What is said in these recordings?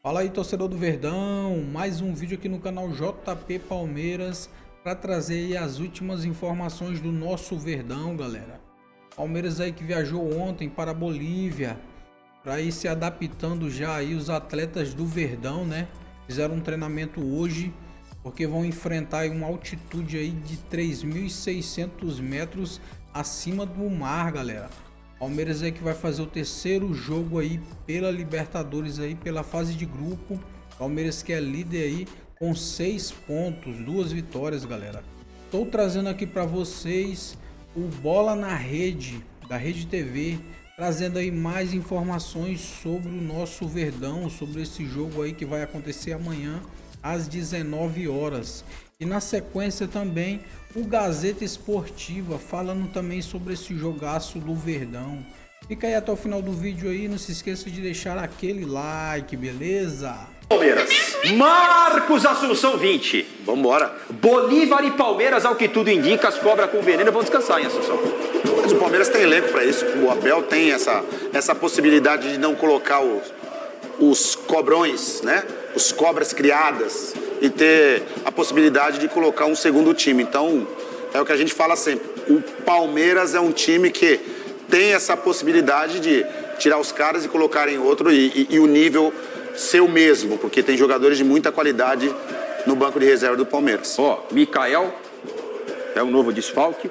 Fala aí, torcedor do Verdão, mais um vídeo aqui no canal JP Palmeiras para trazer aí as últimas informações do nosso Verdão, galera. Palmeiras aí que viajou ontem para a Bolívia para ir se adaptando já aí os atletas do Verdão, né? Fizeram um treinamento hoje porque vão enfrentar aí uma altitude aí de 3.600 metros acima do mar, galera. Palmeiras aí que vai fazer o terceiro jogo aí pela Libertadores aí, pela fase de grupo. Palmeiras que é líder aí com 6 pontos, 2 vitórias, galera. Estou trazendo aqui para vocês o Bola na Rede, da Rede TV, trazendo aí mais informações sobre o nosso Verdão, sobre esse jogo aí que vai acontecer amanhã às 19 horas. E na sequência também o Gazeta Esportiva falando também sobre esse jogaço do Verdão. Fica aí até o final do vídeo aí, não se esqueça de deixar aquele like, beleza? Palmeiras, Marcos Assunção 20. Vambora. Bolívar e Palmeiras, ao que tudo indica, as cobras com veneno vão descansar, hein, Assunção? Mas o Palmeiras tem elenco para isso. O Abel tem essa possibilidade de não colocar os cobrões, né? Os cobras criadas, e ter a possibilidade de colocar um segundo time. Então, é o que a gente fala sempre. O Palmeiras é um time que tem essa possibilidade de tirar os caras e colocar em outro e o nível ser o mesmo, porque tem jogadores de muita qualidade no banco de reserva do Palmeiras. Mikael é um novo desfalque,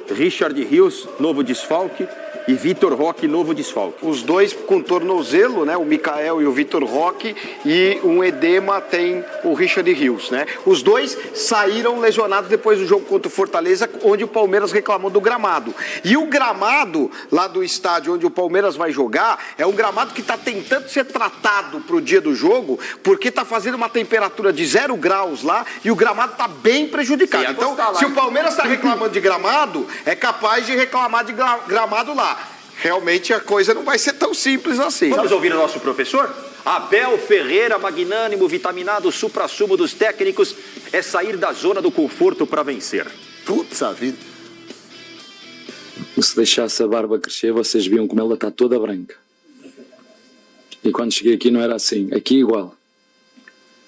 Richard Rios, novo desfalque, e Vitor Roque, novo desfalque. Os dois com tornozelo, né? O Mikael e o Vitor Roque, e um edema tem o Richard Rios, né? Os dois saíram lesionados depois do jogo contra o Fortaleza, onde o Palmeiras reclamou do gramado. E o gramado lá do estádio onde o Palmeiras vai jogar é um gramado que está tentando ser tratado para o dia do jogo, porque está fazendo uma temperatura de 0 graus lá e o gramado está bem prejudicado. Então, se o Palmeiras está reclamando de gramado, é capaz de reclamar de gramado lá. Realmente a coisa não vai ser tão simples assim. Vamos ouvir o nosso professor? Abel Ferreira, magnânimo, vitaminado, suprassumo dos técnicos, é sair da zona do conforto para vencer. Putz, a vida. Se deixasse a barba crescer, vocês viam como ela está toda branca. E quando cheguei aqui não era assim. Aqui igual.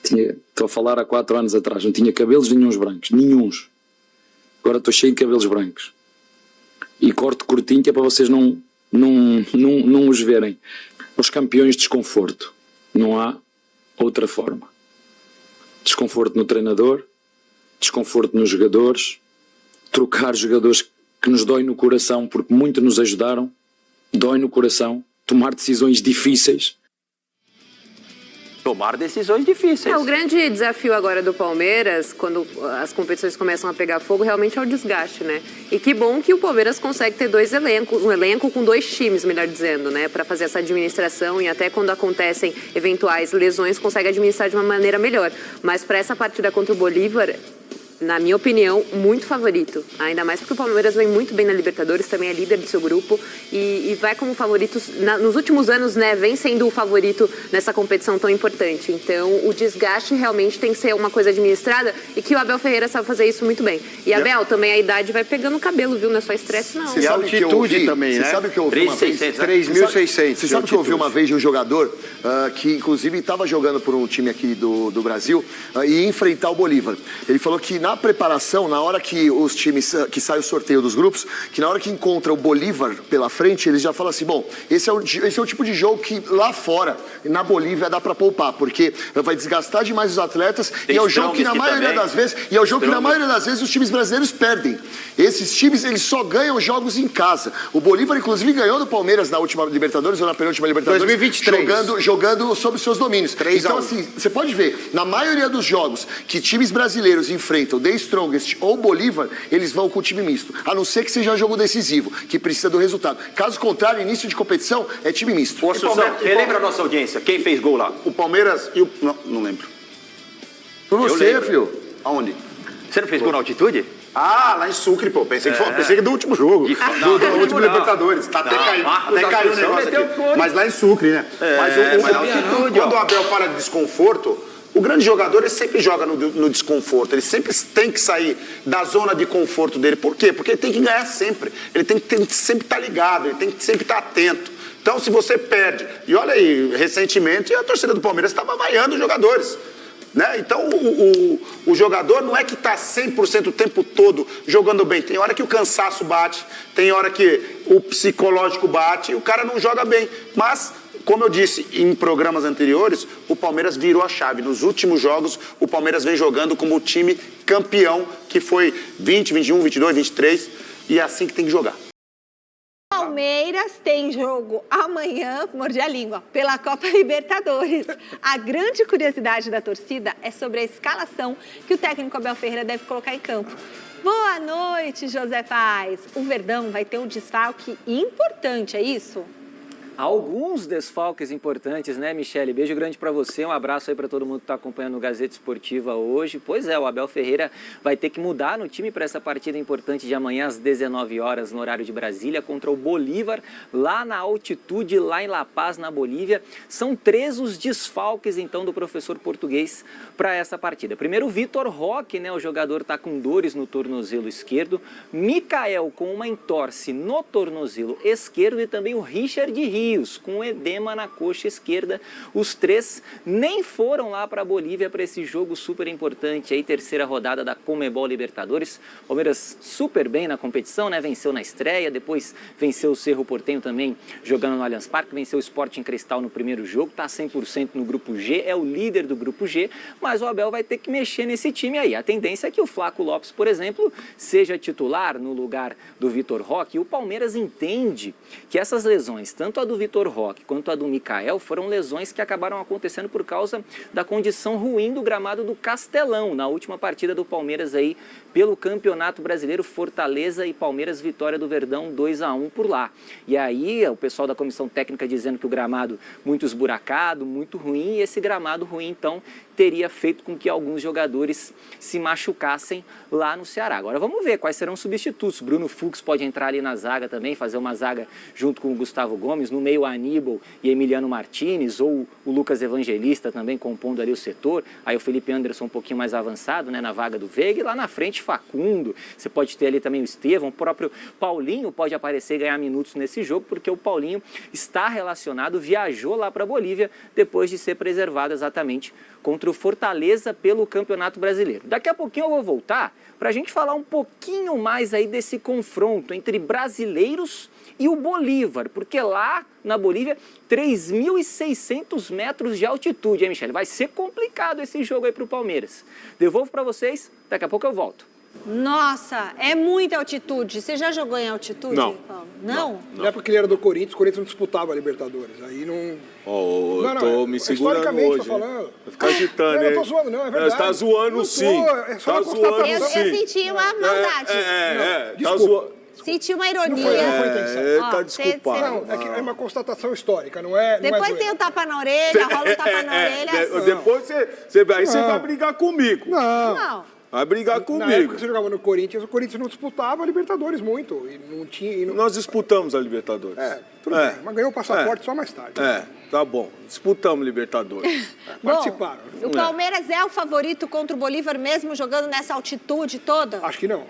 Estou a falar há 4 anos atrás. Não tinha cabelos nenhuns brancos. Nenhuns. Agora estou cheio de cabelos brancos. E corto curtinho que é para vocês não os verem. Os campeões de desconforto. Não há outra forma. Desconforto no treinador. Desconforto nos jogadores. Trocar jogadores que nos dói no coração porque muito nos ajudaram. Dói no coração. Tomar decisões difíceis. Tomar decisões difíceis. O grande desafio agora do Palmeiras, quando as competições começam a pegar fogo, realmente é o desgaste, né? E que bom que o Palmeiras consegue ter um elenco com 2 times, melhor dizendo, né? Para fazer essa administração e até quando acontecem eventuais lesões, consegue administrar de uma maneira melhor. Mas para essa partida contra o Bolívar, na minha opinião, muito favorito. Ainda mais porque o Palmeiras vem muito bem na Libertadores, também é líder do seu grupo e vai como favorito, nos últimos anos, né, vem sendo o favorito nessa competição tão importante. Então, o desgaste realmente tem que ser uma coisa administrada e que o Abel Ferreira sabe fazer isso muito bem. E, Abel, também a idade vai pegando o cabelo, viu? Não é só estresse, não. E a altitude também, né? Você sabe o que eu ouvi uma vez? 3.600. Você sabe o que eu ouvi uma vez de um jogador que, inclusive, estava jogando por um time aqui do Brasil e ia enfrentar o Bolívar. Ele falou que na preparação, na hora que os times, que sai o sorteio dos grupos, que na hora que encontra o Bolívar pela frente, eles já falam assim, bom, esse é o tipo de jogo que lá fora, na Bolívia, dá para poupar, porque vai desgastar demais os atletas e é o jogo que na maioria das vezes, os times brasileiros perdem. Esses times, eles só ganham jogos em casa. O Bolívar, inclusive, ganhou do Palmeiras na última Libertadores ou na penúltima Libertadores. 2023. Jogando sob seus domínios. Então, assim, você pode ver, na maioria dos jogos que times brasileiros enfrentam The Strongest ou Bolívar, eles vão com o time misto. A não ser que seja um jogo decisivo, que precisa do resultado. Caso contrário, início de competição é time misto. Ô, Assunção, relembra a nossa audiência. Quem fez gol lá? O Palmeiras e o... Não lembro. Foi você, filho. Aonde? Você não fez gol na altitude? Ah, lá em Sucre, pô. Pensei que do último jogo. Do último Libertadores. Até caiu o negócio aqui. Mas lá em Sucre, né? Quando o Abel fala de desconforto, o grande jogador, ele sempre joga no desconforto. Ele sempre tem que sair da zona de conforto dele. Por quê? Porque ele tem que ganhar sempre. Ele tem que sempre estar ligado, ele tem que sempre estar atento. Então, se você perde... E olha aí, recentemente a torcida do Palmeiras estava vaiando os jogadores. Né? Então, o jogador não é que está 100% o tempo todo jogando bem. Tem hora que o cansaço bate, tem hora que o psicológico bate e o cara não joga bem. Mas, como eu disse em programas anteriores, o Palmeiras virou a chave. Nos últimos jogos, o Palmeiras vem jogando como o time campeão, que foi 20, 21, 22, 23, e é assim que tem que jogar. Palmeiras tem jogo amanhã, mordi a língua, pela Copa Libertadores. A grande curiosidade da torcida é sobre a escalação que o técnico Abel Ferreira deve colocar em campo. Boa noite, José Paz. O Verdão vai ter um desfalque importante, é isso? Alguns desfalques importantes, né, Michele? Beijo grande para você, um abraço aí para todo mundo que está acompanhando o Gazeta Esportiva hoje. Pois é, o Abel Ferreira vai ter que mudar no time para essa partida importante de amanhã às 19 horas no horário de Brasília contra o Bolívar, lá na altitude, lá em La Paz, na Bolívia. São 3 os desfalques, então, do professor português para essa partida. Primeiro, o Vitor Roque, né, o jogador está com dores no tornozelo esquerdo. Mikael com uma entorse no tornozelo esquerdo e também o Richard Rios com edema na coxa esquerda. Os 3 nem foram lá para a Bolívia para esse jogo super importante aí, terceira rodada da Conmebol Libertadores. Palmeiras super bem na competição, né? Venceu na estreia, depois venceu o Cerro Porteño também jogando no Allianz Parque, venceu o Sporting Cristal no primeiro jogo, está 100% no grupo G, é o líder do grupo G, mas o Abel vai ter que mexer nesse time aí. A tendência é que o Flaco Lopes, por exemplo, seja titular no lugar do Vitor Roque. E o Palmeiras entende que essas lesões, tanto a do Vitor Roque quanto a do Mikael, foram lesões que acabaram acontecendo por causa da condição ruim do gramado do Castelão, na última partida do Palmeiras aí pelo Campeonato Brasileiro, Fortaleza e Palmeiras, vitória do Verdão 2-1 por lá. E aí o pessoal da comissão técnica dizendo que o gramado muito esburacado, muito ruim, e esse gramado ruim então teria feito com que alguns jogadores se machucassem lá no Ceará. Agora vamos ver quais serão os substitutos. Bruno Fux pode entrar ali na zaga também, fazer uma zaga junto com o Gustavo Gomes, no meio Aníbal e Emiliano Martinez, ou o Lucas Evangelista também compondo ali o setor, aí o Felipe Anderson um pouquinho mais avançado, né, na vaga do Veiga, e lá na frente Facundo, você pode ter ali também o Estevão, o próprio Paulinho pode aparecer e ganhar minutos nesse jogo, porque o Paulinho está relacionado, viajou lá para a Bolívia depois de ser preservado exatamente contra o Fortaleza pelo Campeonato Brasileiro. Daqui a pouquinho eu vou voltar para a gente falar um pouquinho mais aí desse confronto entre brasileiros e o Bolívar, porque lá na Bolívia, 3.600 metros de altitude, hein, Michele? Vai ser complicado esse jogo aí para o Palmeiras. Devolvo para vocês, daqui a pouco eu volto. Nossa, é muita altitude. Você já jogou em altitude, Não. Paulo? Não? Não é porque ele era do Corinthians, o Corinthians não disputava a Libertadores. Aí não... Eu tô me segurando historicamente, hoje. tô falando. Vai ficar agitando, hein? Não tô zoando, não, é verdade. Você tá zoando, não sim. É só tá uma constatação. Eu senti uma maldade. Tá zoando. Senti uma ironia. Não foi intenção. Tá desculpado. Não, é uma constatação histórica, não é. Depois tem o tapa na orelha, rola o tapa na orelha. Depois você vai brigar comigo. Não. Vai brigar Na comigo. época que você jogava no Corinthians, o Corinthians não disputava a Libertadores muito. E não tinha. Nós disputamos a Libertadores. Tudo bem, mas ganhou o passaporte só mais tarde. Tá bom. Disputamos Libertadores. Participaram. Bom, o Palmeiras é o favorito contra o Bolívar mesmo jogando nessa altitude toda? Acho que não.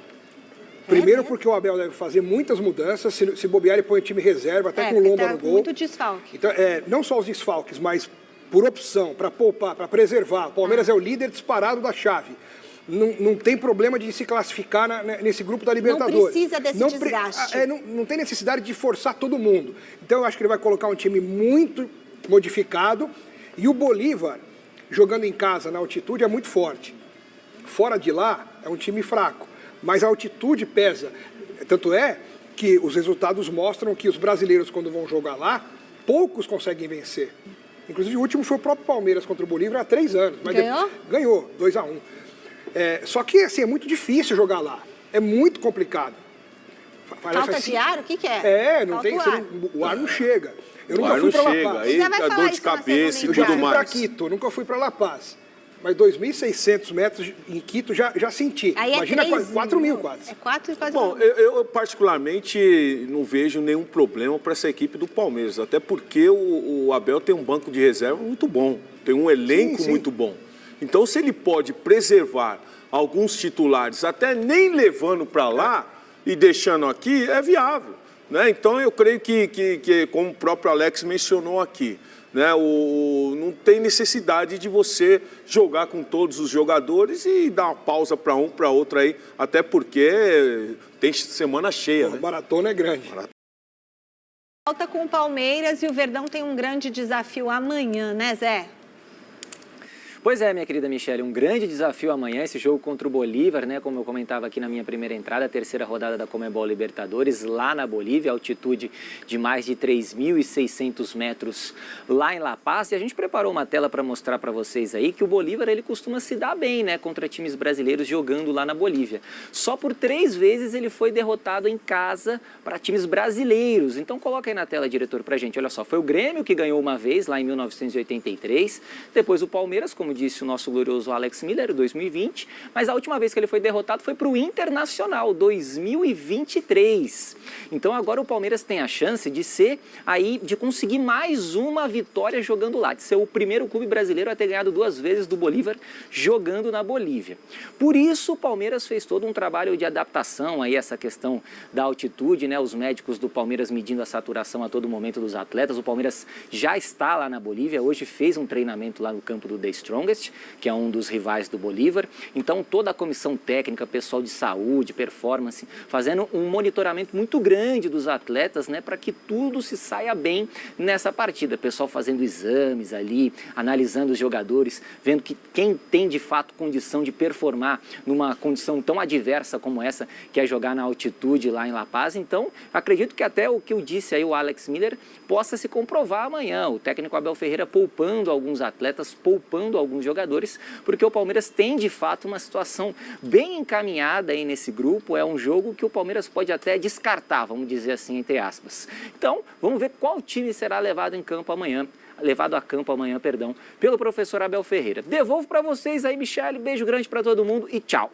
Primeiro porque o Abel deve fazer muitas mudanças, se bobear ele põe o time reserva, até com o Lomba no gol. Muito desfalque. Então, não só os desfalques, mas por opção, para poupar, para preservar. O Palmeiras é o líder disparado da chave. Não tem problema de se classificar nesse grupo da Libertadores. Não precisa desse desgaste. Não tem necessidade de forçar todo mundo. Então eu acho que ele vai colocar um time muito modificado. E o Bolívar, jogando em casa na altitude, é muito forte. Fora de lá, é um time fraco. Mas a altitude pesa. Tanto é que os resultados mostram que os brasileiros, quando vão jogar lá, poucos conseguem vencer. Inclusive, o último foi o próprio Palmeiras contra o Bolívar há 3 anos. Mas ganhou? Ganhou, 2-1. Só que, assim, é muito difícil jogar lá. É muito complicado. Falta de ar? O que é? Não tem... O ar não chega. Eu O nunca ar fui não para La chega. Paz. Aí Você vai dá falar dor de isso na cabeça e segunda Eu já tudo fui para mais. Quito, nunca fui para La Paz. Mas 2.600 metros em Quito já senti. Aí é Imagina 3 4 mil quase. É 4 e quase. Bom, eu particularmente não vejo nenhum problema para essa equipe do Palmeiras, até porque o Abel tem um banco de reserva muito bom, tem um elenco muito bom. Então, se ele pode preservar alguns titulares, até nem levando para lá e deixando aqui, é viável. né? Então eu creio que como o próprio Alex mencionou aqui, né, não tem necessidade de você jogar com todos os jogadores e dar uma pausa para um, para outro aí, até porque tem semana cheia. A maratona é grande. Volta com o Palmeiras e o Verdão tem um grande desafio amanhã, né, Zé? Pois é, minha querida Michele, um grande desafio amanhã, esse jogo contra o Bolívar, né? Como eu comentava aqui na minha primeira entrada, a terceira rodada da Conmebol Libertadores, lá na Bolívia, altitude de mais de 3.600 metros lá em La Paz. E a gente preparou uma tela para mostrar para vocês aí que o Bolívar, ele costuma se dar bem, né? Contra times brasileiros jogando lá na Bolívia. Só por 3 vezes ele foi derrotado em casa para times brasileiros. Então coloca aí na tela, diretor, pra gente. Olha só, foi o Grêmio que ganhou uma vez, lá em 1983. Depois o Palmeiras, como disse o nosso glorioso Alex Miller, 2020, mas a última vez que ele foi derrotado foi para o Internacional, 2023. Então agora o Palmeiras tem a chance de de conseguir mais uma vitória jogando lá, de ser o primeiro clube brasileiro a ter ganhado 2 vezes do Bolívar jogando na Bolívia. Por isso o Palmeiras fez todo um trabalho de adaptação aí essa questão da altitude, né? Os médicos do Palmeiras medindo a saturação a todo momento dos atletas. O Palmeiras já está lá na Bolívia, hoje fez um treinamento lá no campo do The Strongest, que é um dos rivais do Bolívar. Então toda a comissão técnica, pessoal de saúde, performance, fazendo um monitoramento muito grande dos atletas, né, para que tudo se saia bem nessa partida. Pessoal fazendo exames ali, analisando os jogadores, vendo que quem tem de fato condição de performar numa condição tão adversa como essa, que é jogar na altitude lá em La Paz. Então acredito que até o que eu disse aí, o Alex Miller, possa se comprovar amanhã. O técnico Abel Ferreira poupando alguns atletas, poupando alguns jogadores, porque o Palmeiras tem de fato uma situação bem encaminhada aí nesse grupo. É um jogo que o Palmeiras pode até descartar, vamos dizer assim, entre aspas. Então, vamos ver qual time será levado a campo amanhã, pelo professor Abel Ferreira. Devolvo para vocês aí, Michele, beijo grande para todo mundo e tchau.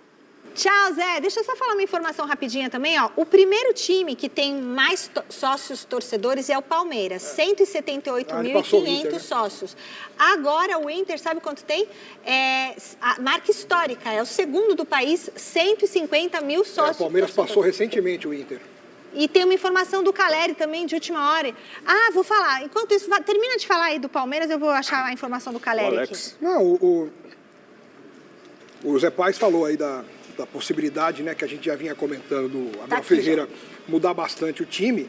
Tchau, Zé. Deixa eu só falar uma informação rapidinha também, ó. O primeiro time que tem mais sócios torcedores é o Palmeiras, 178.500 sócios. Agora o Inter, sabe quanto tem? A marca histórica, é o segundo do país, 150 mil sócios. O Palmeiras passou recentemente o Inter. E tem uma informação do Caleri também, de última hora. Ah, vou falar. Enquanto isso, termina de falar aí do Palmeiras, eu vou achar a informação do Caleri aqui. Não, o Zé Pais falou aí da possibilidade, né, que a gente já vinha comentando do Abel Ferreira mudar bastante o time,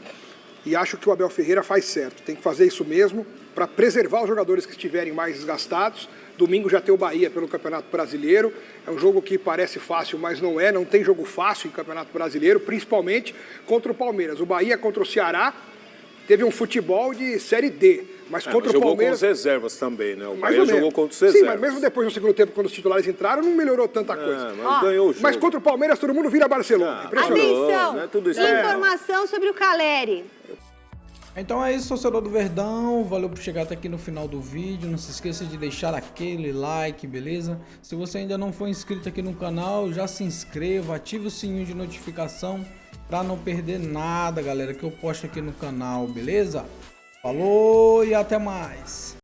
e acho que o Abel Ferreira faz certo. Tem que fazer isso mesmo para preservar os jogadores que estiverem mais desgastados. Domingo já tem o Bahia pelo Campeonato Brasileiro. É um jogo que parece fácil, mas não é. Não tem jogo fácil em Campeonato Brasileiro, principalmente contra o Palmeiras. O Bahia contra o Ceará teve um futebol de Série D. Mas contra o Palmeiras... Jogou com as reservas também, né? O Bahia jogou contra os reservas. Sim, mas mesmo depois no segundo tempo, quando os titulares entraram, não melhorou tanta coisa. Mas ganhou o jogo. Mas contra o Palmeiras, todo mundo vira Barcelona. Atenção! Não é tudo isso. Informação sobre o Caleri. Então é isso, torcedor do Verdão. Valeu por chegar até aqui no final do vídeo. Não se esqueça de deixar aquele like, beleza? Se você ainda não for inscrito aqui no canal, já se inscreva, ative o sininho de notificação para não perder nada, galera, que eu posto aqui no canal, beleza? Falou e até mais!